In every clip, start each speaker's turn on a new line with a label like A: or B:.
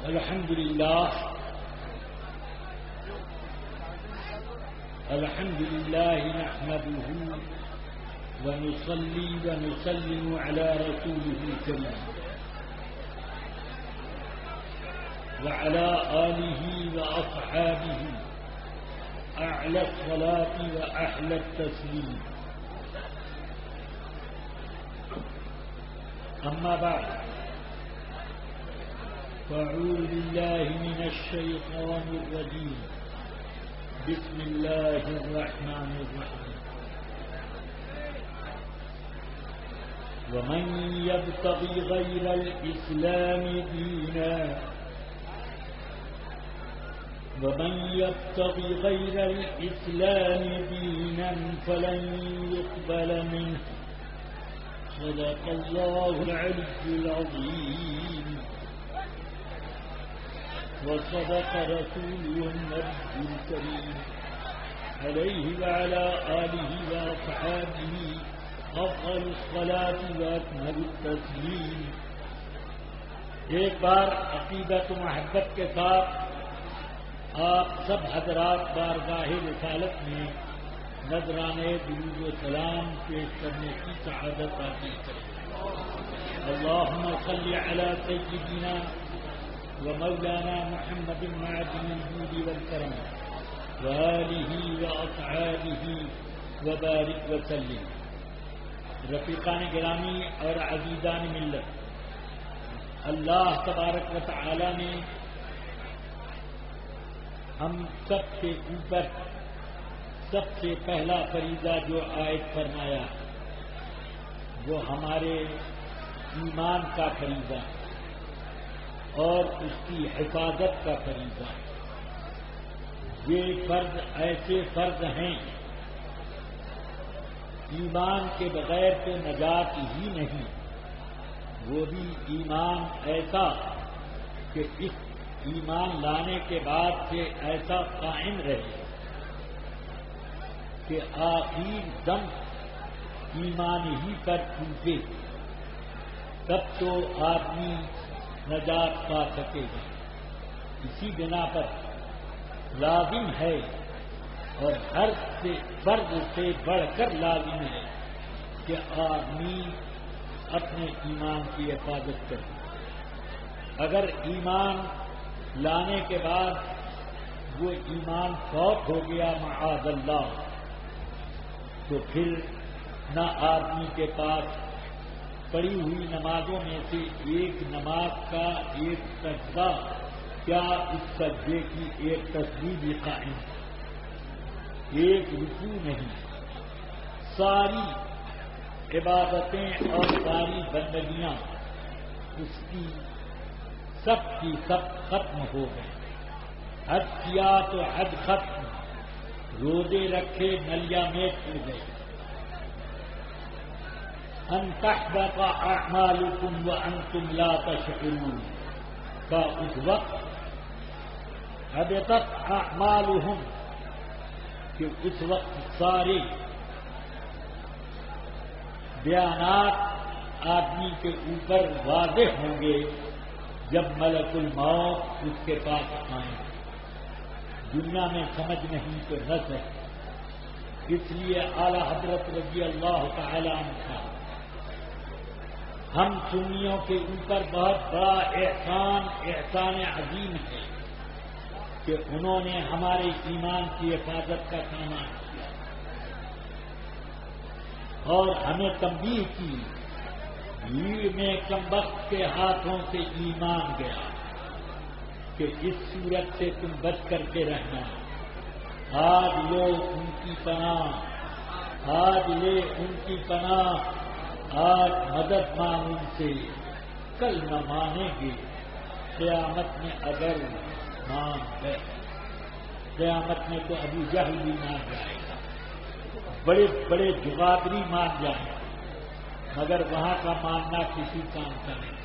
A: الحمد لله نحمده ونصلي ونسلم على رسوله الكريم وعلى آله وأصحابه أعلى الصلاة وأحلى التسليم. أما بعد فأعوذ بالله من الشيطان الرجيم. بسم الله الرحمن الرحيم. ومن يبتغي غير الإسلام دينا فلن يقبل منه. صدق الله العلي العظيم وصدق رسوله النبي الكريم عليه وعلى آله وأصحابه أفضل الصلاة وأكمل التسليم. ایک بار عقیدت و محبت کے ساتھ آپ سب حضرات بارگاہ رسالت میں نذرانے درود و سلام پیش کرنے کی سعادت حاصل کریں. اللهم صل على سيدنا ومولانا محمد معدن الجود والكرم وآله وأصحابه وبارك وسلم. رفیقان گرامی اور عزیزان ملت، اللہ تبارک و تعالی نے ہم سب سے اوپر سب سے پہلا فریضہ جو عائد فرمایا وہ ہمارے ایمان کا فریضہ اور اس کی حفاظت کا فریضہ. یہ فرض ایسے فرض ہیں، ایمان کے بغیر تو نجات ہی نہیں. وہ بھی ایمان ایسا کہ اس ایمان لانے کے بعد سے ایسا قائم رہے کہ آخری دم ایمان ہی پر ٹوٹے، تب تو آدمی نجات پا سکے گا. اسی بنا پر لازم ہے اور ہر فرض سے بڑھ کر لازم ہے کہ آدمی اپنے ایمان کی حفاظت کرے. اگر ایمان لانے کے بعد وہ ایمان فوت ہو گیا معاذ اللہ، تو پھر نہ آدمی کے پاس پڑھی ہوئی نمازوں میں سے ایک نماز کا ایک سجدہ، کیا اس سجدے کی ایک تسبیح بھی قائم، ایک رکوع نہیں. ساری عبادتیں اور ساری بندگیاں اس کی سب ختم ہو گئی. حج کیا تو حج ختم، روزے رکھے نلیا میں ٹوٹ گئے. ان تحبط اعمالکم وانتم لا تشعرون کا اس وقت حبطت اعمالہم کہ اس وقت سارے بیانات آدمی کے اوپر واضح ہوں گے جب ملک الموت اس کے پاس آئیں. دنیا میں سمجھ نہیں تو نہ سمجھ. اس لیے اعلی حضرت رضی اللہ تعالی عنہ کا ہم سنیوں کے اوپر بہت بڑا احسان عظیم ہے کہ انہوں نے ہمارے ایمان کی حفاظت کا سامان کیا اور ہمیں تنبیہ کی. بھیڑ میں کمبخت کے ہاتھوں سے ایمان گیا کہ اس صورت سے تم بچ کر کے رہنا. آج لو ان کی پناہ، آج لے ان کی پناہ، آج مدد مانگ ان سے، کل نہ مانیں گے. قیامت میں اگر مان گئے، قیامت میں تو ابو جہل بھی مان جائے گا، بڑے بڑے جغادری مان جائیں گے، مگر وہاں کا ماننا کسی کام کا نہیں.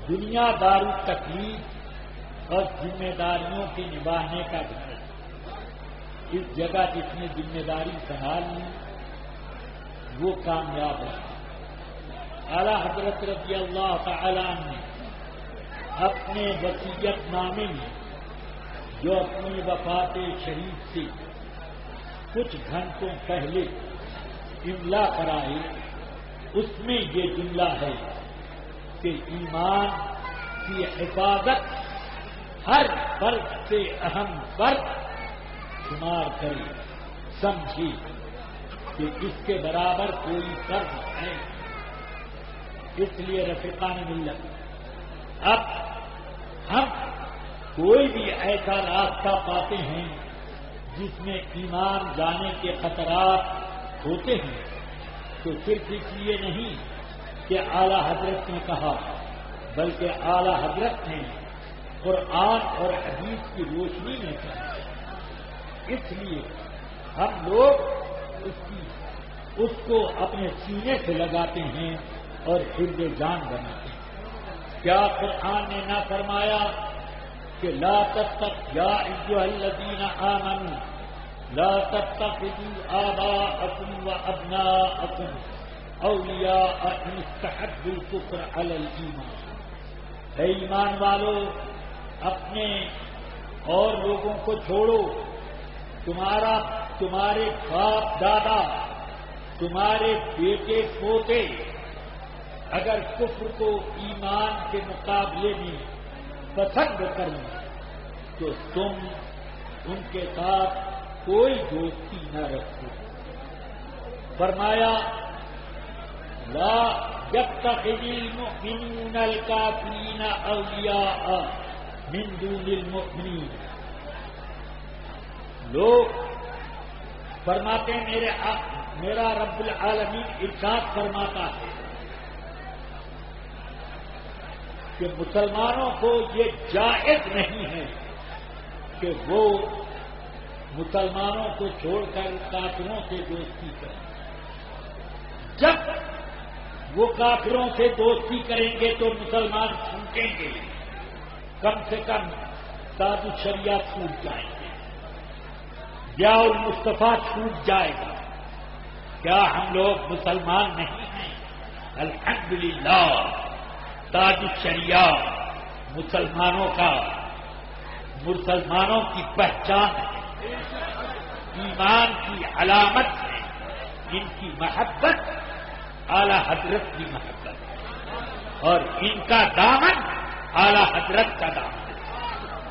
A: دنیا دار تکلیف اور ذمہ داریوں کے نبھانے کا گھر. اس جگہ جس نے ذمہ داری سنبھال لی وہ کامیاب ہے. اعلی حضرت رضی اللہ تعالی عنہ نے اپنے وصیت نامے میں جو اپنی وفات شریف سے کچھ گھنٹوں پہلے املا کرائے، اس میں یہ جملہ ہے کہ ایمان کی حفاظت ہر فرد سے اہم فرد شمار کرے، سمجھے کہ اس کے برابر کوئی فرد ہے۔ اس لیے رفیقان ملت، اب ہم کوئی بھی ایسا راستہ پاتے ہیں جس میں ایمان جانے کے خطرات ہوتے ہیں تو صرف اس لیے نہیں کہ اعلی حضرت نے کہا، بلکہ اعلی حضرت نے قرآن اور حدیث کی روشنی میں کہا۔ اس لیے ہم لوگ اس کو اپنے سینے سے لگاتے ہیں اور حفظ جان بناتے ہیں۔ کیا قرآن نے نہ فرمایا کہ لا تتخذوا یا ایھا الذین آمنوا لا تتخذوا آباءکم وابناءکم اولیاء ان استحبوا الکفر علی الایمان۔ اے ایمان والو، اپنے اور لوگوں کو چھوڑو، تمہارے باپ دادا، تمہارے بیٹے پوتے اگر کفر کو ایمان کے مقابلے میں پسند کریں تو تم ان کے ساتھ کوئی دوستی نہ رکھو۔ فرمایا لا يتخذ المؤمنون الكافرين اولیاء من دون المؤمنین۔ لوگ فرماتے ہیں میرا رب العالمین ارشاد فرماتا ہے کہ مسلمانوں کو یہ جائز نہیں ہے کہ وہ مسلمانوں کو چھوڑ کر کافروں سے دوستی کریں۔ جب وہ کافروں سے دوستی کریں گے تو مسلمان چھوٹیں گے، کم سے کم تاج الشریعہ چھوٹ جائیں گے، یا المصطفیٰ چھوٹ جائے گا۔ کیا ہم لوگ مسلمان نہیں ہیں؟ الحمدللہ، تاج الشریعہ مسلمانوں کی پہچان ہے، ایمان کی علامت ہے، ان کی محبت اعلی حضرت کی محبت، اور ان کا دامن اعلی حضرت کا دامن،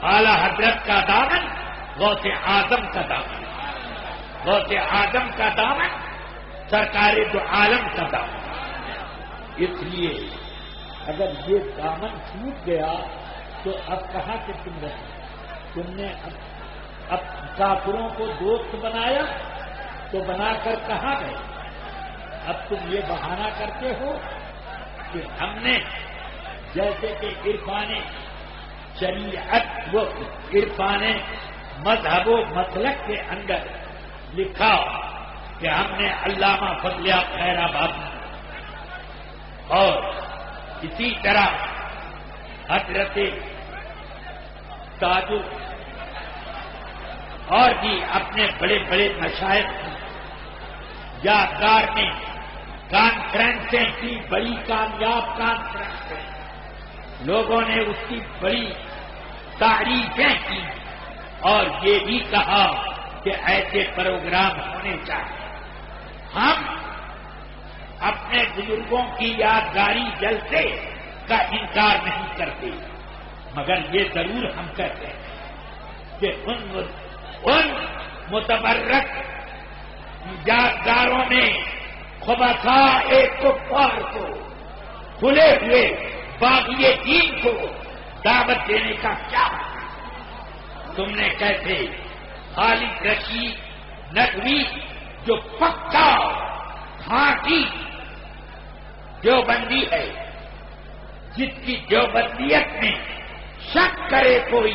A: اعلی حضرت کا دامن غوث اعظم کا دامن، غوث اعظم کا دامن سرکار دو عالم کا دامن۔ اس لیے اگر یہ دامن چھوٹ گیا تو اب کہاں سے تم رہے؟ تم نے اب کافروں کو دوست بنایا تو بنا کر کہاں گئے؟ اب تم یہ بہانہ کرتے ہو کہ ہم نے جیسے کہ عرفان شریعت و عرفان مذہب و مسلک کے اندر لکھا کہ ہم نے علامہ فضل خیر آباد اور اسی طرح حضرت تاج اور بھی اپنے بڑے بڑے مشائخ یادگار میں کانفرنسیں کی، بڑی کامیاب کانفرنسیں، لوگوں نے اس کی بڑی تعریفیں کی اور یہ بھی کہا کہ ایسے پروگرام ہونے چاہیے۔ ہم اپنے بزرگوں کی یادگاری جلسے کا انکار نہیں کرتے، مگر یہ ضرور ہم کہتے ہیں کہ ان متبرک یادگاروں میں خبثاء کفار کو، کھلے ہوئے باغی دین کو دعوت دینے کا کیا ہے؟ تم نے کیسے خالد رشید ندوی جو پکا کھاٹی دیوبندی ہے، جس کی دیوبندیت میں شک کرے کوئی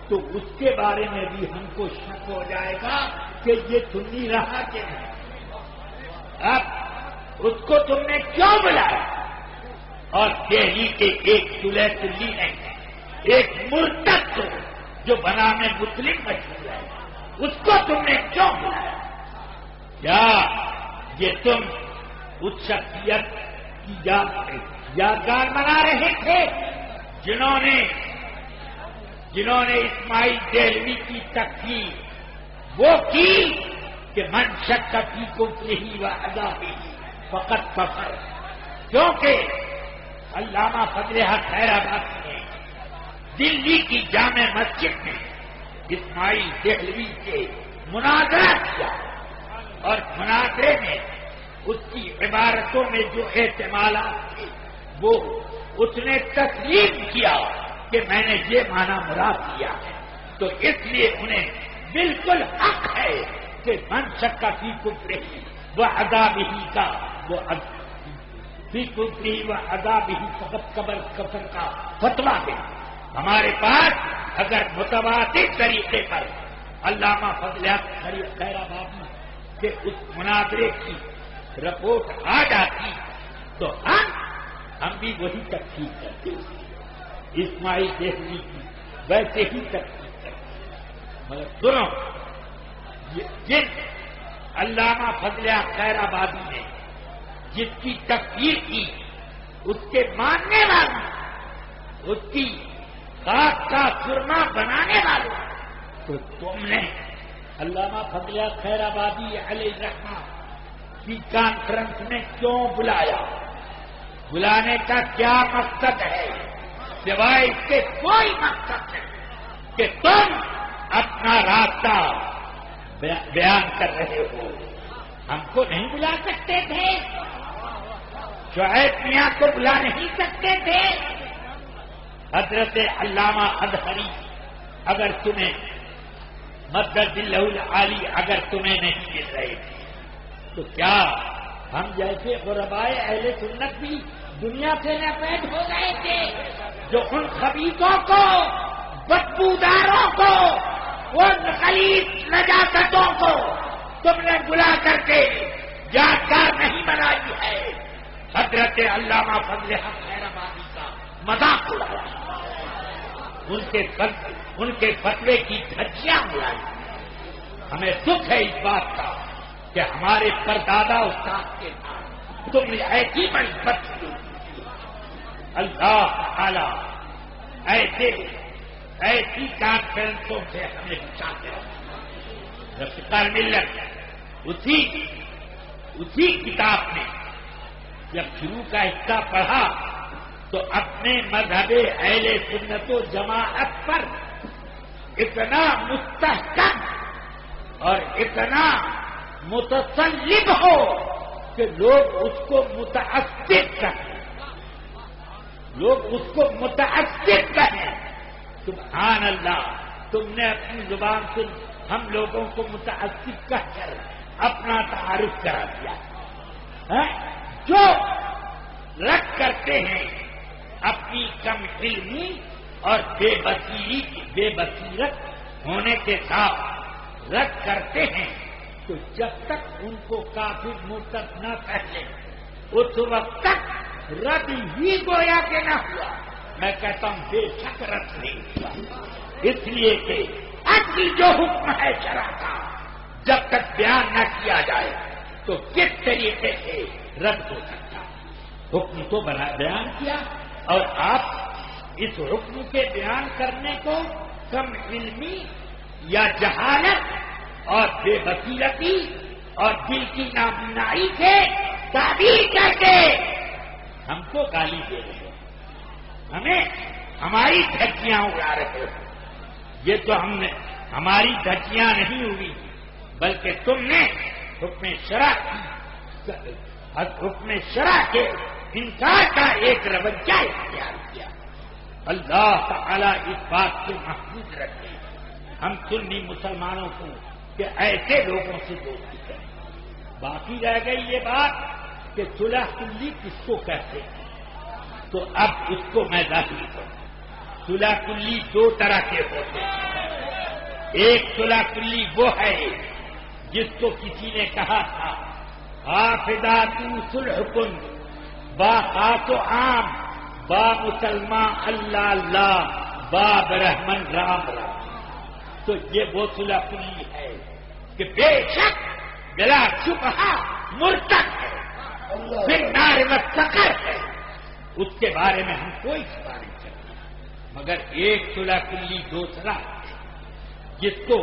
A: تو اس کے بارے میں بھی ہم کو شک ہو جائے گا کہ یہ سنی رہا کہ نہیں۔ اب اس کو تم نے کیوں بلایا؟ اور دہلی کے ایک سلح سلی نے ایک مرتد کو جو بنانے مسلم مشہور ہے، اس کو تم نے کیوں بلایا؟ کیا یہ تم اس شخصیت کی یادگار منا رہے تھے
B: جنہوں نے اسماعیل دہلوی کی تکفیر وہ کی کہ من شک فی کفرہ و عذابہ فقط کفر، کیونکہ علامہ فضل حق خیرآبادی نے دلی کی جامع مسجد میں اسماعیل دہلوی سے مناظرہ کیا، اور مناظرے میں اس کی عبارتوں میں جو احتمالات تھے وہ اس نے تسلیم کیا کہ میں نے یہ معنی مراد کیا ہے، تو اس لیے انہیں بالکل حق ہے کہ من شک فی کفرہ و عذابہ کا وہ فی کفرہ و عذابہ فقط کفر کا فتویٰ دیں۔ ہمارے پاس اگر متواتر طریقے پر علامہ فضل حق خیرآبادی کے اس مناظرے کی رپورٹ آ جاتی تو ہم بھی وہی تفصیل کرتے اسماعیل دہلوی کی ویسے ہی تفصیل کرتے، مگر سنو، جن علامہ فضل حق خیرآبادی نے جس کی تفصیل کی اس کے ماننے والوں، اس کی خاک کا سرما بنانے والوں، تو تم نے علامہ فضل حق خیرآبادی علیہ الرحمہ کی کانفرنس میں کیوں بلایا؟ بلانے کا کیا مقصد ہے؟ سوائے اس کے کوئی مقصد نہیں کہ تم اپنا راستہ بیان کر رہے ہو۔ ہم کو نہیں بلا سکتے تھے؟ شعیب میاں کو بلا نہیں سکتے تھے؟ حضرت علامہ ازہری اگر تمہیں مدد اللہ العالی اگر تمہیں نہیں مل رہے تھے تو کیا ہم جیسے غربائے اہل سنت بھی دنیا سے ناپید ہو گئے تھے جو ان خبیثوں کو، بدبوداروں کو، ان غلیظ نجاستوں کو تم نے بلا کر کے یادگار نہیں بنائی ہے؟ حضرت علامہ فضل حق خیرآبادی کا مذاق اڑایا، ان کے فتوے کی دھجیاں اڑائی۔ ہمیں دکھ ہے اس بات کا کہ ہمارے پردادا استاد کے ساتھ تم نے ایسی بڑی بدسلوکی کی۔ اللہ تعالی ایسی کانفرنسوں سے ہمیں بچاتے رہے۔ رفیقان ملت اسی کتاب میں جب شروع کا حصہ پڑھا تو اپنے مذہب اہل سنت و جماعت پر اتنا مستحکم اور اتنا متسلب ہو کہ لوگ اس کو متعصب کہیں، سبحان اللہ، تم نے اپنی زبان سے ہم لوگوں کو متعصب کہہ کر اپنا تعارف کرا دیا۔ جو رد کرتے ہیں اپنی کم علمی اور بے بصیرت ہونے کے ساتھ رد کرتے ہیں، تو جب تک ان کو کافر مرتد نہ کہہ لیں اس وقت تک رد ہی گویا کہ نہ ہوا۔ میں کہتا ہوں بے شک رد نہیں ہوا، اس لیے کہ اصل جو حکم ہے شرع کا جب تک بیان نہ کیا جائے تو کس طریقے سے رد ہو سکتا؟ حکم تو بیان کیا، اور آپ اس حکم کے بیان کرنے کو کم علمی یا جہالت اور بے بصیرتی اور دل کی نابینائی سے تعبیر کر کے ہم کو گالی دے رہے ہیں، ہمیں ہماری دھجیاں اڑا رہے ہو۔ یہ تو ہماری دھجیاں نہیں ہوئی، بلکہ تم نے حکم شرع کے انکار کا ایک رویہ اختیار کیا۔ اللہ تعالی اس بات سے محفوظ رکھے ہم سنی مسلمانوں کو کہ ایسے لوگوں سے دوستی کریں۔ باقی رہ گئی یہ بات کہ صلح کلی کس کو کہتے ہیں، تو اب اس کو میں ظاہر کروں۔ صلح کلی دو طرح کے ہوتے ہیں۔ ایک صلح کلی وہ ہے جس کو کسی نے کہا تھا حافظات صلح کن با خاص و عام با مسلمان اللہ اللہ با برحمن رام رام۔ تو یہ وہ صلح کلی ہے کہ بے شک بلا شبہ مرتد ہے، پھر نار و سقر ہے، اس کے بارے میں ہم کوئی شبہ نہیں کرتے۔ مگر ایک صلح کلی دوسرا جس کو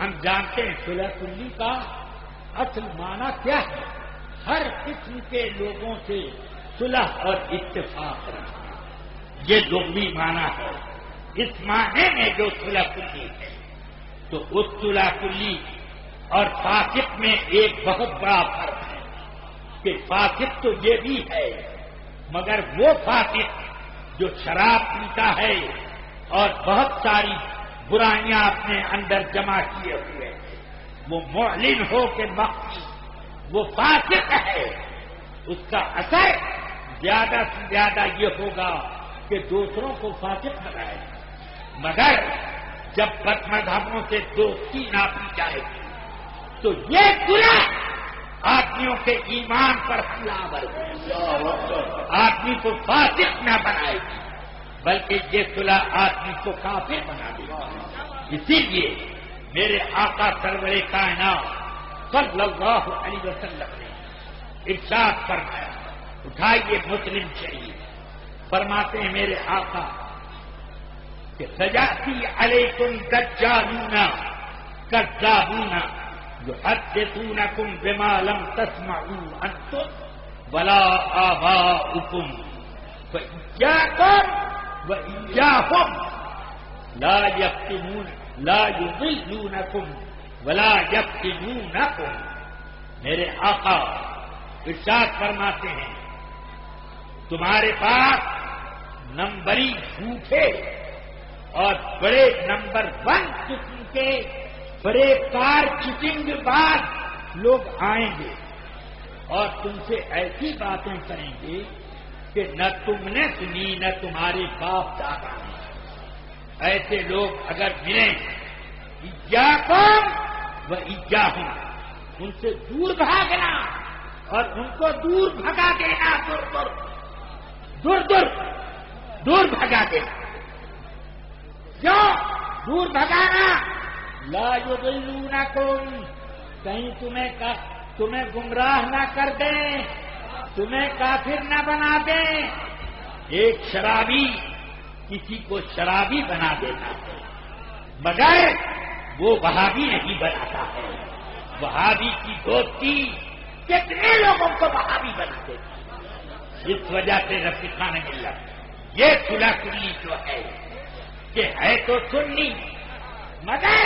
B: ہم جانتے ہیں صلح کلی کا اصل معنی کیا ہے؟ ہر قسم کے لوگوں سے صلح اور اتفاق رکھنا، یہ لغوی معنی ہے۔ اس معنی میں جو صلح کلی ہے تو اس صلح کلی اور فاسق میں ایک بہت بڑا فرق ہے کہ فاسق تو یہ بھی ہے، مگر وہ فاسق جو شراب پیتا ہے اور بہت ساری برائیاں اپنے اندر جمع کیے ہوئے وہ معلن ہو کے مخفی وہ فاسق ہے، اس کا اثر زیادہ سے زیادہ یہ ہوگا کہ دوسروں کو فاسق بنائے، مگر جب بد مذہبوں سے دوستی ناپی جائے گی تو یہ صلح آدمیوں کے ایمان پر حملہ آور ہوگی، آدمی کو فاسق نہ بنائے گی بلکہ یہ صلح آدمی کو کافر بنا دے گی۔ اسی لیے میرے آقا سرور کائنات صلی اللہ علیہ وسلم نے ارشاد فرمایا، اٹھائیے مسلم شریف، فرماتے ہیں میرے آقا کہ سجاتی علیکم دجالون کذابون یحدثونکم بما لم تسمعوا انتم ولا آباؤکم فإیاکم وإیاہم لا یضلونکم ولا یفتنونکم۔ میرے آقا ارشاد فرماتے ہیں تمہارے پاس نمبری جھوٹے اور بڑے نمبر 1 قسم کے بڑے کار چٹنگ باز لوگ آئیں گے اور تم سے ایسی باتیں کریں گے کہ نہ تم نے سنی نہ تمہارے باپ دادا نے۔ ایسے لوگ اگر ملیں ایاکم و ایاہم، ان سے دور بھاگنا اور ان کو دور بھگا دینا، دور بھگا دینا۔ کیوں دور بھگانا؟ لا یضلونکم، کہیں تمہیں گمراہ نہ کر دیں، تمہیں کافر نہ بنا دیں۔ ایک شرابی کسی کو شرابی بنا دیتا ہے مگر وہ وہابی نہیں بناتا ہے۔ وہابی کی دوستی کتنے لوگوں کو وہابی بنا دیتی ہے، اس وجہ سے رفیقان ملت یہ صلح کلی جو ہے کہ ہے تو سنی مگر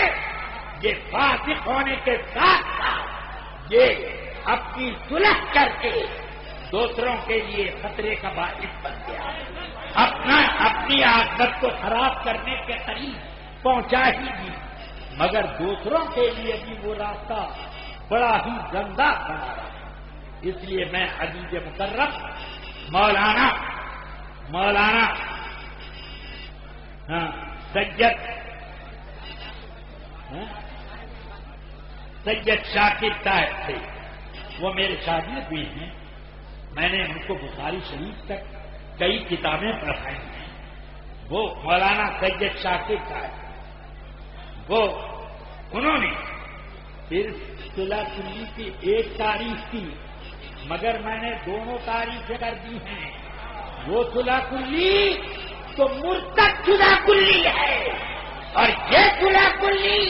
B: یہ فاسق ہونے کے ساتھ ساتھ یہ اپنی صلح کر کے دوسروں کے لیے خطرے کا باعث بن گیا، اپنی عاقبت کو خراب کرنے کے قریب پہنچا ہی دی، مگر دوسروں کے لیے بھی وہ راستہ بڑا ہی گندا بنا رہا۔ اس لیے میں عزیز مکرم مولانا سید شاکر صاحب تھے، وہ میرے شاگرد بھی ہیں، میں نے ان کو بخاری شریف تک کئی کتابیں پڑھائی ہیں۔ وہ مولانا سید شاکر صاحب انہوں نے پھر صلح کلی کی ایک تاریخ کی مگر میں نے دونوں تاریخیں کر دی ہیں۔ وہ صلح کلی تو مرتد صلح کلی ہے اور یہ صلح کلی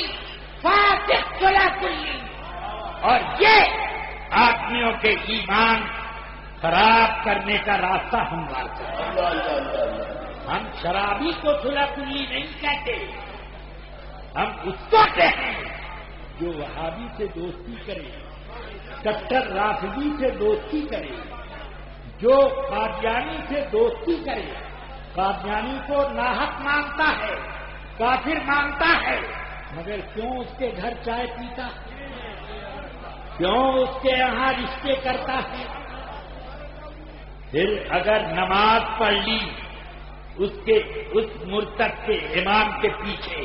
B: فاسق صلح کلی، اور یہ آدمیوں کے ایمان خراب کرنے کا راستہ ہموار کرتے ہیں۔ ہم شرابی کو صلح کلی نہیں کہتے، ہم اس کو کہتے ہیں جو وہابی سے دوستی کرے، کٹر رافضی سے دوستی کرے، جو قادیانی سے دوستی کرے، قادیانی کو ناحق مانتا ہے، کافر مانتا ہے، مگر کیوں اس کے گھر چائے پیتا ہے، کیوں اس کے یہاں رشتے کرتا ہے؟ پھر اگر نماز پڑھ لی اس مرتد کے امام کے پیچھے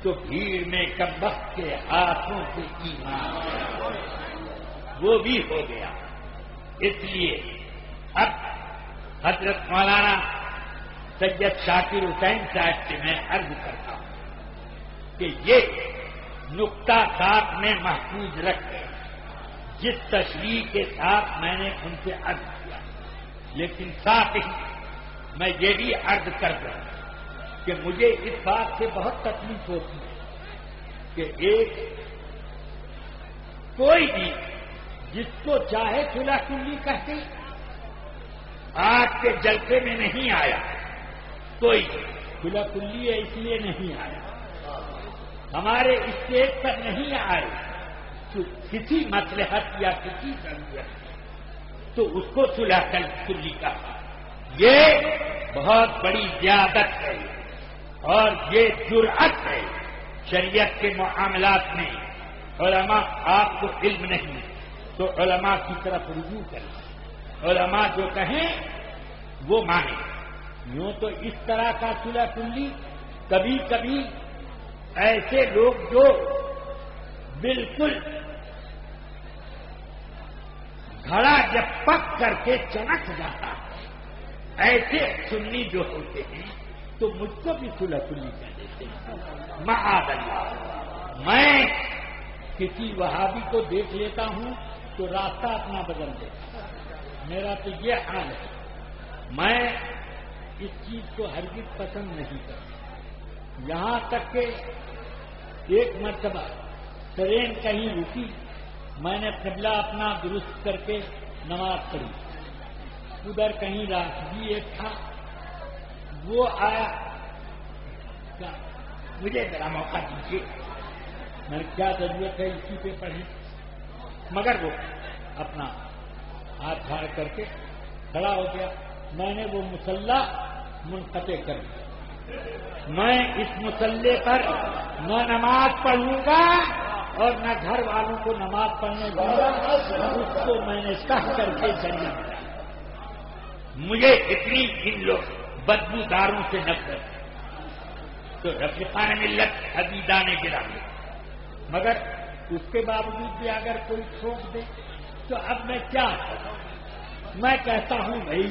B: تو بھیڑ میں کمبخت کے ہاتھوں سے ایمان وہ بھی ہو گیا۔ اس لیے اب حضرت مولانا سید شاکر حسین صاحب سے میں عرض کرتا ہوں کہ یہ نقطہ ساتھ میں محفوظ رکھے جس تشریح کے ساتھ میں نے ان سے عرض کیا، لیکن ساتھ ہی میں یہ بھی عرض کر دوں کہ مجھے اس بات سے بہت تکلیف ہوتی ہے کہ کوئی بھی جس کو چاہے صلح کلی کہتے آج کے جلسے میں نہیں آیا، کوئی صلح کلی ہے اس لیے نہیں آیا، ہمارے اسٹیج پر نہیں آئے تو کسی مصلحت یا کسی ضرورت تو اس کو صلح کلی کہا، یہ بہت بڑی زیادت ہے اور یہ جرأت ہے شریعت کے معاملات میں۔ علماء آپ کو علم نہیں تو علماء کی طرف رجوع کریں، علماء جو کہیں وہ مانیں۔ یوں تو اس طرح کا صلح کلی کبھی کبھی ایسے لوگ جو بالکل گھڑا جب پک کر کے چمک جاتا ہے، ایسے سنی جو ہوتے ہیں تو مجھ کو بھی صلح کلی کہہ دیتے ہیں۔ معاذ اللہ، میں کسی وہابی کو دیکھ لیتا ہوں تو راستہ اپنا بدل دیتا، میرا تو یہ حال ہے۔ میں اس چیز کو ہرگز پسند نہیں کرتا، یہاں تک کہ ایک مرتبہ ٹرین کہیں رکی، میں نے قبلہ اپنا درست کر کے نماز پڑھی، ادھر کہیں راہگیر ایک تھا، وہ آیا، مجھے ذرا موقع دیجیے، میں نے کیا ضرورت ہے اسی پہ پڑھی، مگر وہ اپنا ہاتھ جھاڑ کر کے کھڑا ہو گیا۔ میں نے وہ مصلی منقطع کر دیا، میں اس مصلی پر نہ نماز پڑھوں گا اور نہ گھر والوں کو نماز پڑھنے دوں گا، اس کو میں نے کہہ کر کے چلنا پڑا۔ مجھے اتنی ان لوگ بدبوداروں سے نفرت تو رفیقان ملت عزیزان گرامی، مگر اس کے باوجود بھی اگر کوئی ٹھوک دے تو اب میں کیا کروں؟ میں کہتا ہوں بھائی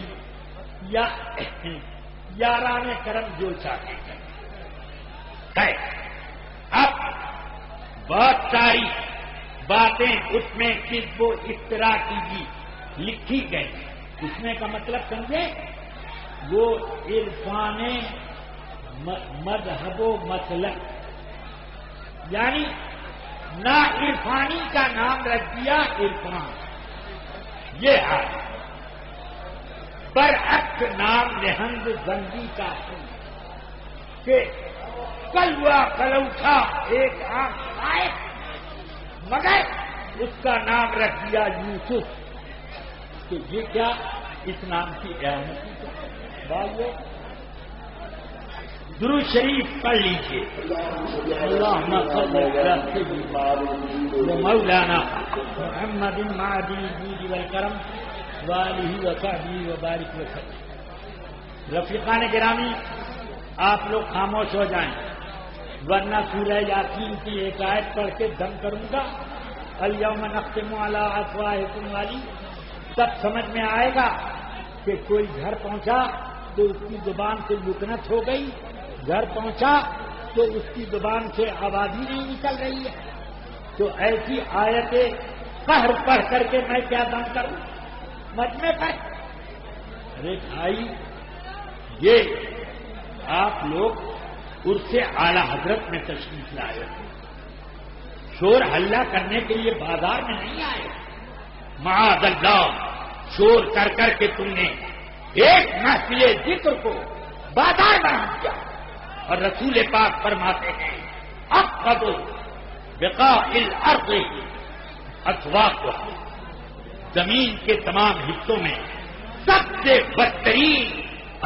B: یارانے کرم جو چاہتے ہیں، اب بہت ساری باتیں اس میں کس وہ اختراع کی لکھی گئی، اس میں کا مطلب سمجھے، وہ عرفان مذہب و مسلک، یعنی نہ عرفانی کا نام رکھ دیا عرفان، یہ ہے برعکس نام نہنگ زنگی کا ہے کہ کل ہوا کل اٹھا ایک آنکھ آئے، مگر اس کا نام رکھ دیا یوسف، تو یہ کیا اس نام کی اہمیتی ہے؟ بھائیو درود شریف پڑھ لیجیے، اللہم صلی علی مولانا محمد معدن الجود والکرم وآلہ وصحبہ وبارک وسلم۔ رفیقان گرامی، آپ لوگ خاموش ہو جائیں ورنہ سورہ یاسین کی ایک آیت پڑھ کے دم کروں گا، الیوم نختم علی افواہکم والی، تب سمجھ میں آئے گا کہ کوئی گھر پہنچا تو اس کی زبان سے لکنت ہو گئی، گھر پہنچا تو اس کی زبان سے آواز ہی نہیں نکل رہی ہے، تو ایسی آیتیں قہر پڑھ کر کے میں کیا دم کروں مجمع پر؟ ارے بھائی، یہ آپ لوگ عرس اعلی حضرت میں تشریف لائے، شور ہلہ کرنے کے لیے بازار میں نہیں آئے۔ معاذ اللہ، شور کر کر کے تم نے ایک محفل ذکر کو بازار بنا دیا، اور رسول پاک فرماتے ہیں افقد بقاء الارض اسواقها، زمین کے تمام حصوں میں سب سے بدترین،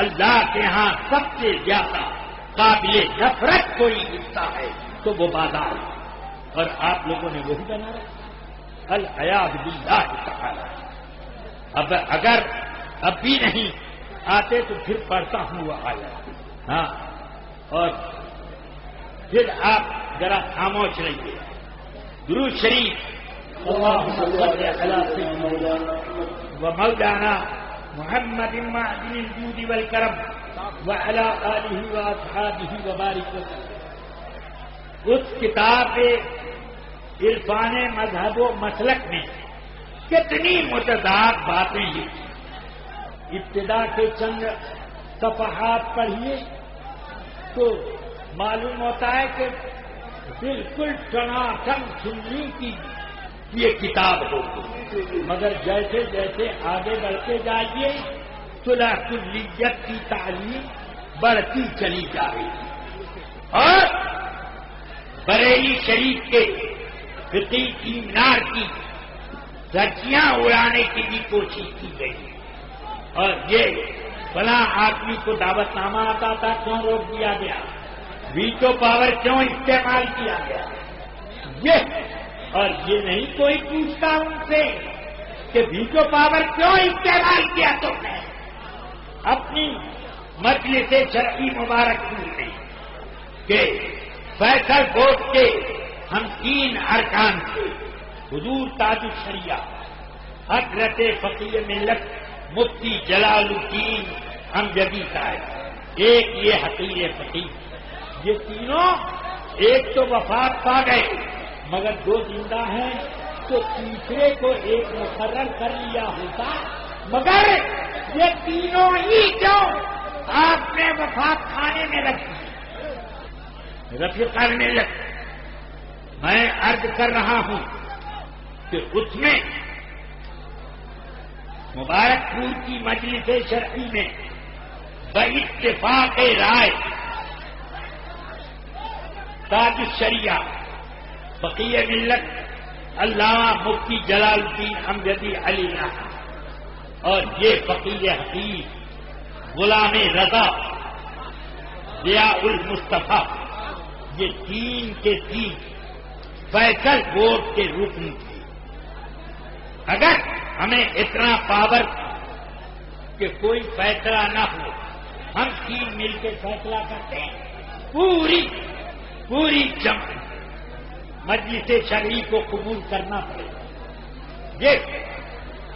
B: اللہ کے ہاں سب سے زیادہ قابل نفرت کوئی حصہ ہے تو وہ بازار ہے، اور آپ لوگوں نے وہی بنا رہا، العیاذ باللہ تعالی۔ اب اگر اب بھی نہیں آتے تو پھر پڑھتا ہوں وہ آیت، ہاں، اور پھر آپ ذرا خاموش رہیے۔ درود شریف اللہم صلی علی سیدنا و مولانا محمد معدن الجود والکرم وعلی آلہ واصحابہ وبارک وسلم۔ اس کتاب عرفان مذہب و مسلک میں کتنی متضاد باتیں لکھی، ابتدا کے چند
A: صفحات پڑھیے تو معلوم ہوتا ہے کہ بالکل ٹناٹن سنی کی یہ کتاب ہوگی، مگر جیسے جیسے آگے بڑھتے جائیے صلح کلیت کی تعلیم بڑھتی چلی جا رہی ہے اور بریلی شریف کے فقی کی مینار کی دھجیاں اڑانے کی بھی کوشش کی گئی اور یہ فلاں آدمی کو دعوت نامہ آتا تھا کیوں روک دیا گیا، ویٹو پاور کیوں استعمال کیا گیا، یہ نہیں کوئی پوچھتا ان سے کہ ویٹو پاور کیوں استعمال کیا تم نے۔ اپنی مجلس شرعی مبارکپور میں کہ فیصل بورڈ کے ہم 3 ارکان تھے، حضور تاج الشریعہ، حضرت فقیہ ملت مفتی جلال الدین امجدی صاحب، ایک یہ حقیر فقیہ، یہ تینوں ایک تو وفات پا گئے مگر 2 زندہ ہیں، تو تیسرے کو ایک مقرر کر لیا ہوتا، مگر یہ تینوں ہی کیوں آپ نے وفات خانے میں رکھی، رفیقان ملت۔ میں عرض کر رہا ہوں کہ اس میں مبارکپور کی مجلس شرعی میں باتفاق رائے تاج الشریعہ فقیہ ملت علامہ مفتی جلال الدین امجدی علی اور یہ فقیہ حقیق غلام رضا ضیاء المصطفیٰ، یہ 3 کے 3 فیصل بورڈ کے رکن تھے۔ اگر ہمیں اتنا پاور کہ کوئی فیصلہ نہ ہو، ہم 3 مل کے فیصلہ کرتے ہیں، پوری جمع مجلس شرعی کو قبول کرنا پڑے گا۔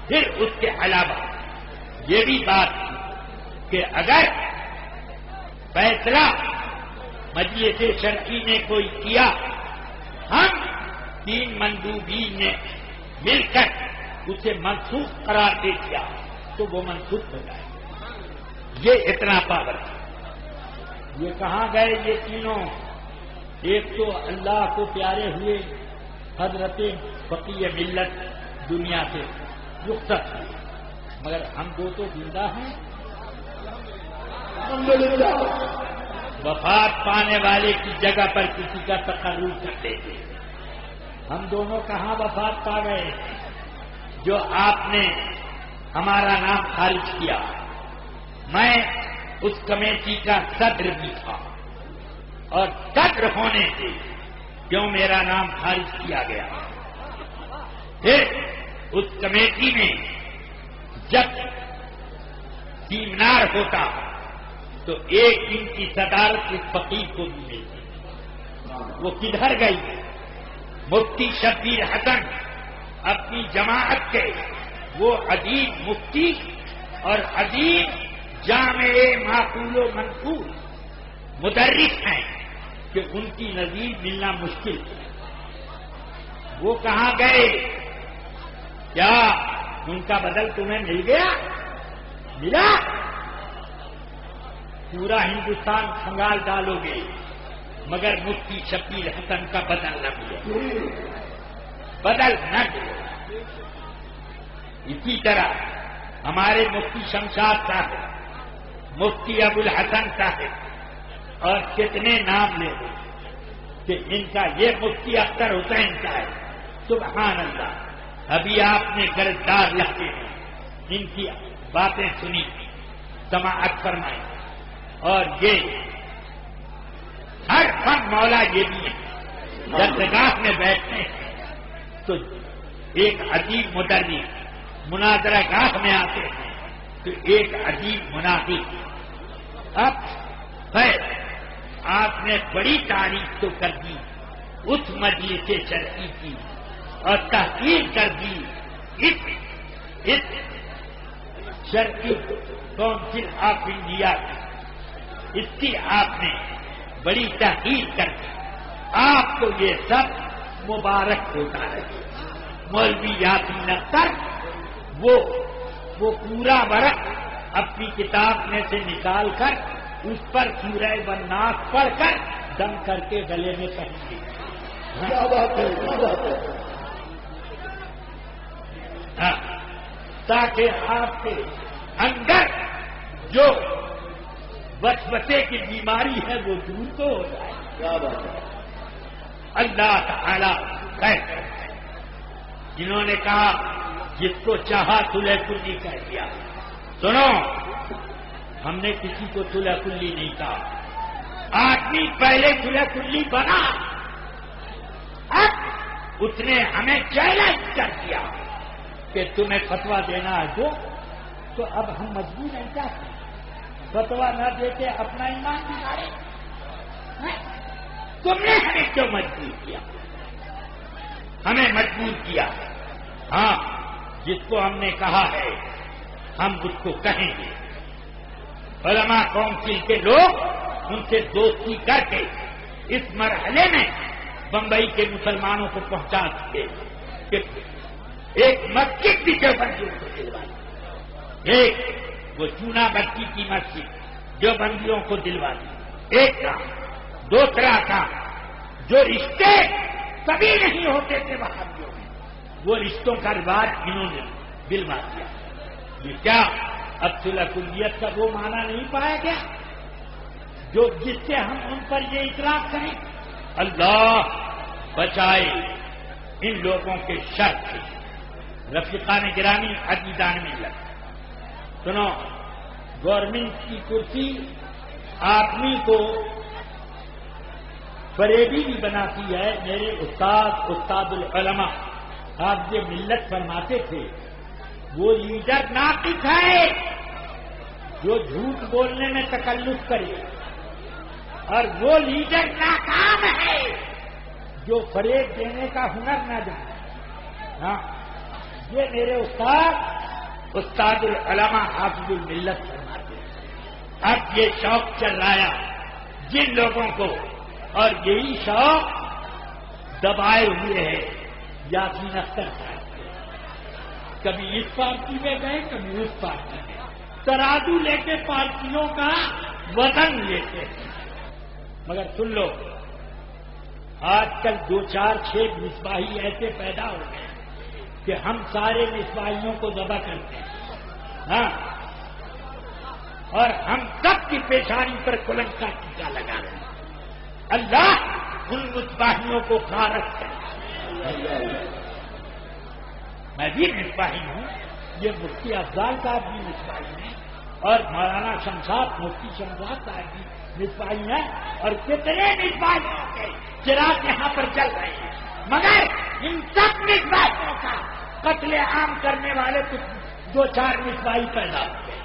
A: پھر اس کے علاوہ یہ بھی بات تھی کہ اگر فیصلہ مجلس شرعی نے کوئی کیا، ہم 3 مندوبین نے مل کر اسے منسوخ قرار دے دیا تو وہ منسوخ ہو جائے۔ یہ اتنا پاور ہے۔ یہ کہاں گئے یہ تینوں؟ ایک تو اللہ کو پیارے ہوئے حضرت فقیہ ملت دنیا سے رخصت ہوئے، مگر ہم 2 تو زندہ ہیں۔ وفات پانے والے کی جگہ پر کسی کا تقرر کرتے تھے، ہم دونوں کہاں وفات پا گئے؟ جو آپ نے ہمارا نام خارج کیا، میں اس کمیٹی کا صدر بھی تھا اور صدر ہونے سے کیوں میرا نام خارج کیا گیا؟ پھر اس کمیٹی میں جب سیمینار ہوتا تو ایک دن کی صدارت اس فقیر کو بھی ملتی، وہ کدھر گئی؟ مفتی شبیر حسن اپنی جماعت کے وہ عظیم مفتی اور عظیم جامع معقول و منقول مدرس ہیں کہ ان کی نظیر ملنا مشکل ہے۔ وہ کہاں گئے؟ کیا ان کا بدل تمہیں مل گیا؟ ملا؟ پورا ہندوستان کھنگال ڈالو گے مگر مفتی شبیر حسن کا بدل نہ ملے، بدل نہ ملے۔ اسی طرح ہمارے مفتی شمشاد صاحب، مفتی ابوالحسن صاحب اور کتنے نام لے لیں کہ ان کا یہ مفتی اختر حسین صاحب، سبحان اللہ، ابھی آپ نے گرفتار لگتے ہیں ان کی باتیں سنی، سماعت فرمائی، اور یہ ہر فن مولا یہ بھی ہے جلسگاہ میں بیٹھتے ہیں تو ایک عجیب مدرس، مناظرہ گاہ میں آتے ہیں تو ایک عجیب منافق۔ اب خیر آپ نے بڑی تعریف تو کر دی اس مجلس شرعی کی اور تحقیر کر دی اس شرعی کونسل آف انڈیا کی، اس کی آپ نے بڑی تحقیر کر دی۔ آپ کو یہ سب مبارک ہوتا ہے۔ مولوی یاسین اختر وہ پورا برق
B: اپنی کتاب میں سے نکال کر اس پر سورہ والناس پڑھ کر دم کر کے گلے میں پہن لی.
A: کیا بات ہے، کیا بات ہے.
B: تاکہ آپ کے اندر جو وسوسے کی بیماری ہے وہ دور تو ہو جائے.
A: کیا بات ہے.
B: اللہ تعالی خیر کرے. جنہوں نے کہا جس کو چاہا صلح کلی کہہ دیا. سنو، ہم نے کسی کو صلح کلی نہیں کہا. آدمی پہلے صلح کلی بنا، اب اس نے ہمیں چیلنج کر دیا کہ تمہیں فتوا دینا ہے تو اب ہم مجبور ہیں کیا کریں؟ فتوا نہ دے کے اپنا ایمان بگاڑے. تم نے ہمیں کیوں مجبور کیا؟ ہمیں مجبور کیا. ہاں، جس کو ہم نے کہا ہے ہم اس کو کہیں گے. علماء کونسل کے لوگ ان سے دوستی کر کے اس مرحلے میں بمبئی کے مسلمانوں کو پہنچا چکے کہ ایک مسجد بھی دیوبندیوں کو دلوائی. ایک وہ چونا بستی کی مسجد دیوبندیوں کو دلوا دی. ایک کام. دوسرا کام، جو رشتے کبھی نہیں ہوتے تھے وہابیوں میں، وہ رشتوں کا رواج انہوں نے دلوا دیا. یہ کیا اب صلح کلیت کا وہ معنی نہیں پایا گیا جو جس سے ہم ان پر یہ اطلاق کریں؟ اللہ بچائے ان لوگوں کے شر سے. رفیقان گرامی عزیزان ملت، سنو، گورنمنٹ کی کرسی آدمی کو فریبی بھی بناتی ہے. میرے استاد العلماء آپ یہ ملت فرماتے تھے وہ لیڈر ناقص ہے جو جھوٹ بولنے میں تکلف کرے، اور وہ لیڈر ناکام ہے جو فریب دینے کا ہنر نہ جانے. ہاں، یہ میرے استاد العلماء حافظ الملت فرماتے ہیں. اب یہ شوق چل رہا جن لوگوں کو، اور یہی شوق دبائے ہوئے ہے یاسین اختر صاحب. کبھی اس پارٹی میں گئے، کبھی اس پارٹی میں. ترازو لے کے پارٹیوں کا وزن لیتے ہیں. مگر سن لو، آج کل 2 4 6 مصباحی ایسے پیدا ہو گئے کہ ہم سارے مصباحیوں کو ذبح کرتے ہیں. ہاں، اور ہم سب کی پیشانی پر کلنگ کا ٹیکا لگا رہے ہیں. اللہ ان مصباحیوں کو غارت کرے. میں بھی مصباحی ہوں، یہ مفتی افضال صاحب بھی مصباحی ہیں، اور مولانا شمشاد مفتی شمشاد صاحب بھی مصباحی ہیں، اور کتنے مصباحیوں کے چراغ یہاں پر چل رہے ہیں. مگر ان سب مصباحیوں کا قتل عام کرنے والے کچھ 2 4 مصباحی پیدا ہوئے.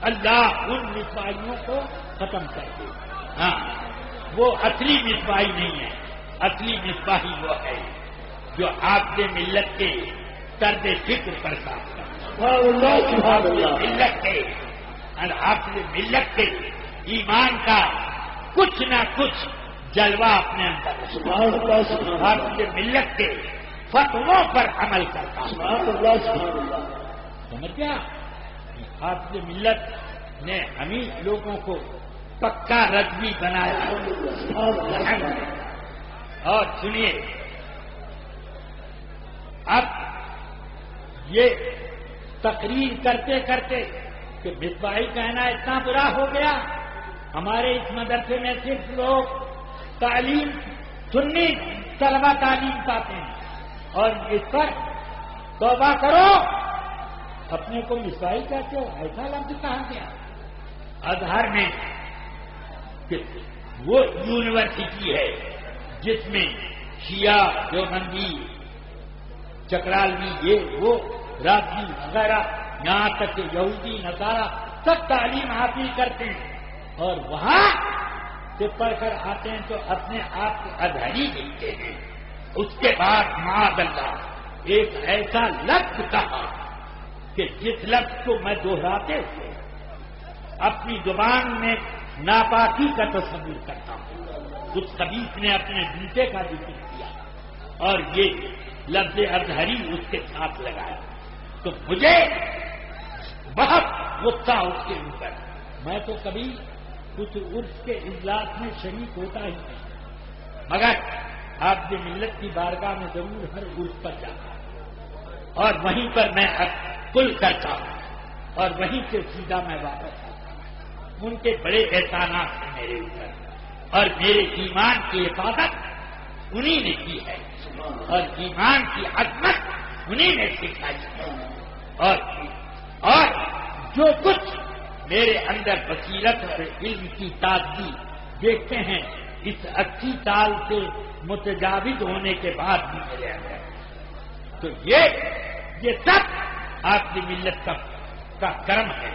B: اللہ ان مصباحیوں کو ختم کر دے. ہاں، وہ اصلی مصباحی نہیں ہے. اصلی مصباحی وہ ہے جو آپ کے ملت کے طرز فکر پر کام کرتا ہے. ملت کے اور آپ کے ملت کے ایمان کا کچھ نہ کچھ جلوہ اپنے اندر، آپ کے ملت کے فتووں پر عمل کرتا ہے. سمجھ گیا؟ آپ کی ملت نے ہمیں لوگوں کو پکا رضوی بنایا. اور سنیے، اب یہ تقریر کرتے کرتے کہ مصباحی کہنا اتنا برا ہو گیا. ہمارے اس مدرسے میں صرف لوگ تعلیم، سنی طلبہ تعلیم پاتے ہیں، اور اس پر توبہ کرو. اپنے کو مصباحی کہتے ہو، ایسا لفظ کہا گیا. ازہر میں وہ یونیورسٹی ہے جس میں شیعہ، دیوبندی، چکرالوی، یہ وہ رافضی وغیرہ، یہاں تک کہ یہودی، نصارہ سب تعلیم حاصل کرتے ہیں، اور وہاں سے پڑھ کر آتے ہیں تو اپنے آپ کو ازہری ملتے ہیں. اس کے بعد معاذ اللہ ایک ایسا لفظ کہا کہ جس لفظ کو میں دوہراتے ہوئے اپنی زبان میں ناپاکی کا تصور کرتا ہوں. اس خبیث نے اپنے جوتے کا ذکر کیا اور یہ لفظ ازہری اس کے ساتھ لگایا، تو مجھے بہت غصہ اس کے اوپر.
A: میں تو کبھی کچھ عرس کے اجلاس میں شریک ہوتا ہی نہیں،
B: مگر آپ کی ملت کی بارگاہ میں ضرور ہر عرس پر جاتا ہوں اور وہیں پر میں کل کرتا ہوں اور وہیں سے سیدھا میں واپس آتا ہوں. ان کے بڑے احسانات ہیں میرے اوپر اور میرے ایمان کی حفاظت انہی نے کی ہے اور ایمان کی عظمت انہی نے سکھائی ہے. اور جو کچھ میرے اندر بصیرت اور علم کی تازگی دیکھتے ہیں اس 80 سال سے متجاوز ہونے کے بعد بھی میرے اندر، تو یہ سب آپ کی ملت کا کرم ہے.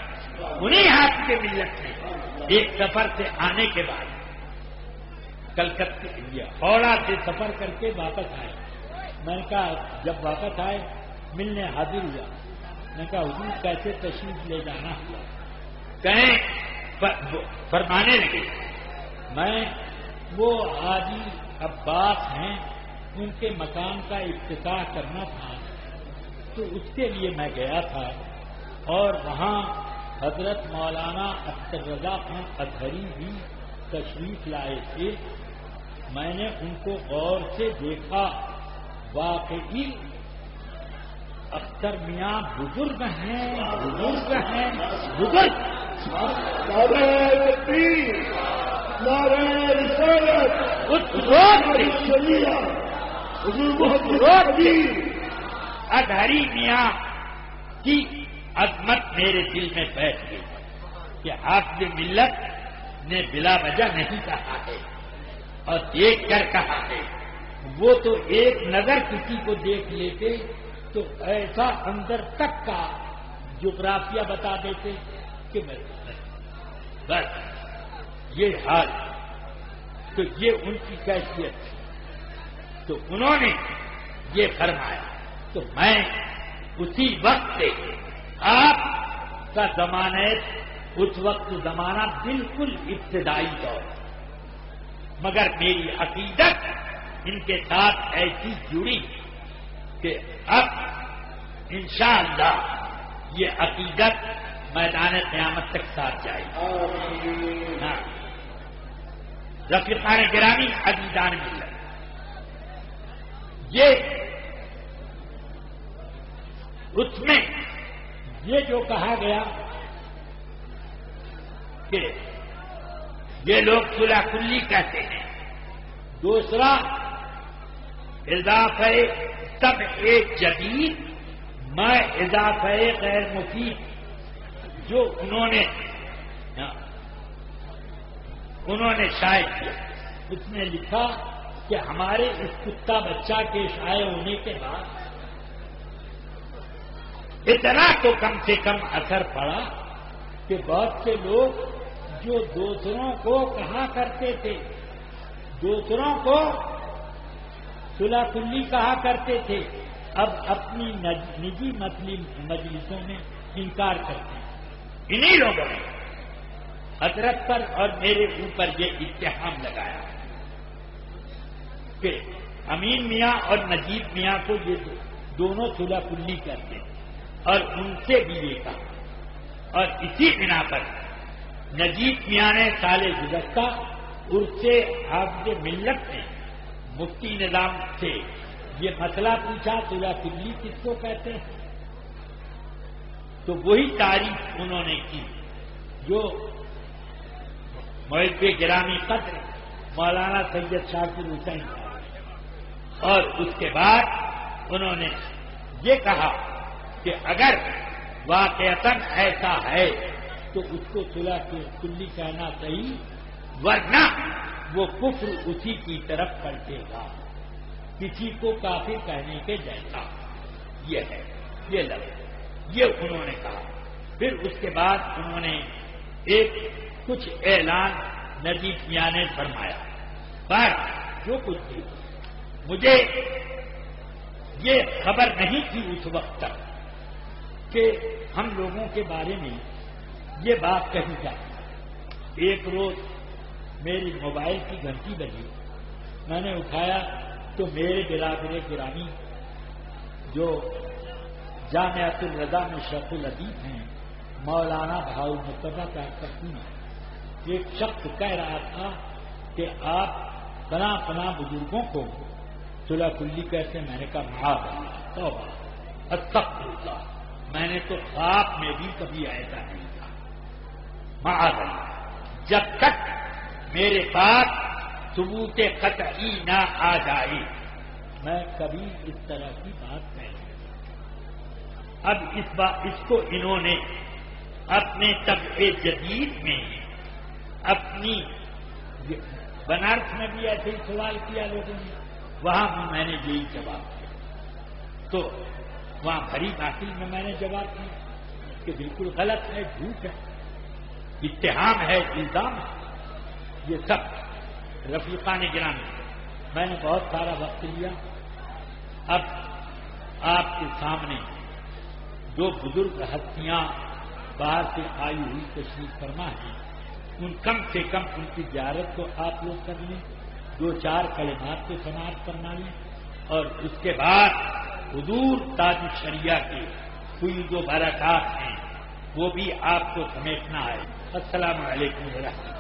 B: انہیں آپ کی ملت نے ایک سفر سے آنے کے بعد کلکتہ ہاوڑہ سے سفر کر کے واپس آئے. میں نے کہا جب واپس آئے ملنے حاضر ہوا، میں نے کہا حضور کیسے تشریف لے جانا ہوا؟ کہیں فرمانے لگے
A: میں وہ حاجی عباس ہیں ان کے مکان کا افتتاح کرنا تھا تو اس کے لیے میں گیا تھا اور وہاں حضرت مولانا اختر رضا خان اطہری بھی تشریف لائے تھے. میں نے ان کو غور سے دیکھا، واقعی اختر میاں بزرگ ہیں بزرگ.
B: اطہری میاں کی عظمت میرے دل میں بیٹھ گئی کہ آپ کی ملت نے بلا وجہ نہیں کہا ہے اور دیکھ کر کہا ہے. وہ تو ایک نظر کسی کو دیکھ لیتے تو ایسا اندر تک کا جغرافیہ بتا دیتے کہ میں بس یہ حال. تو یہ ان کی کیفیت تھی. تو انہوں نے یہ فرمایا تو میں اسی وقت سے آپ کا زمانہ، اس وقت زمانہ بالکل ابتدائی دور، مگر میری عقیدت ان کے ساتھ ایسی جڑی کہ اب انشاءاللہ یہ عقیدت میدان قیامت تک ساتھ جائے گی. رفیقان گرامی عزیزان ملت، یہ اس میں
A: یہ جو کہا گیا
B: کہ یہ لوگ صلح کلی کہتے ہیں. دوسرا اضافہ سب ایک جدید میں اضافہ غیر مفید جو انہوں نے شائع کیا،
A: اس میں لکھا کہ ہمارے اس کتا بچہ کے شائع ہونے کے بعد
B: اتنا تو کم سے کم اثر پڑا
A: کہ بہت سے لوگ جو دوسروں کو کہا کرتے تھے، دوسروں کو صلح کلی کہا کرتے تھے، اب اپنی نجی مجلسوں میں انکار کرتے ہیں.
B: انہی لوگوں نے حضرت پر اور میرے اوپر یہ اتہام لگایا کہ امین میاں اور نجیب میاں کو یہ دونوں صلح کلی کرتے ہیں اور ان سے بھی یہ کہا. اور اسی بنا پر نجیب میاں نے سال گزشتہ عرس حافظ ملت نے مفتی نظام سے یہ مسئلہ پوچھا صلح کلی کس کو کہتے ہیں، تو وہی تعریف انہوں نے کی جو محب گرامی قدر مولانا سید شاکر حسین. اور اس کے بعد انہوں نے یہ کہا کہ اگر واقعتاً ایسا ہے تو اس کو صلح کلی کہنا صحیح، ورنہ وہ کفر اسی کی طرف پلٹے گا، کسی کو کافر کہنے کے جیسا. یہ ہے یہ لفظ، یہ انہوں نے کہا. پھر اس کے بعد انہوں نے کچھ اعلان نجیب میاں نے فرمایا. پر جو کچھ بھی مجھے یہ خبر نہیں تھی اس وقت تک کہ ہم لوگوں کے بارے میں یہ بات کہی جاتی. ایک روز میری موبائل کی گھنٹی بجی، میں نے اٹھایا تو میرے برادر گرامی جو جامعۃ الرضا میں شیخ الادیب ہیں
A: مولانا بہاؤ المرتضیٰ کا کرتی ہیں. ایک شخص کہہ رہا تھا کہ آپ بنا بنا بزرگوں کو صلح کلی کہتے ہیں. میں نے کہا معاذ اللہ، توبہ استغفر اللہ، میں نے تو خواب میں بھی کبھی ایسا نہیں کہا. معاذ اللہ، جب تک میرے پاس ثبوت قطعی نہ آ جائے میں کبھی اس طرح کی بات نہیں. اب اس کو انہوں نے اپنے طبع جدید میں اپنی بنارس میں بھی ایسے ہی سوال کیا لوگوں نے، وہاں بھی میں نے یہی جواب دیا. تو وہاں بھری محفل میں نے جواب دیا کہ بالکل غلط ہے، جھوٹ ہے، اتہام ہے، الزام ہے. یہ سب رفیقان گرامی میں نے بہت سارا وقت لیا. اب آپ کے سامنے جو بزرگ ہستیاں باہر سے آئی ہوئی تشریف فرما ہیں، ان کم سے کم ان کی زیارت کو آپ لوگ کر لیں، 2-4 کلمات کو سماعت فرما لیں، اور اس کے بعد حضور تاج الشریعہ کے فیض و برکات ہیں وہ بھی آپ کو سمیٹنا ہے. السلام علیکم ورحمۃ اللہ.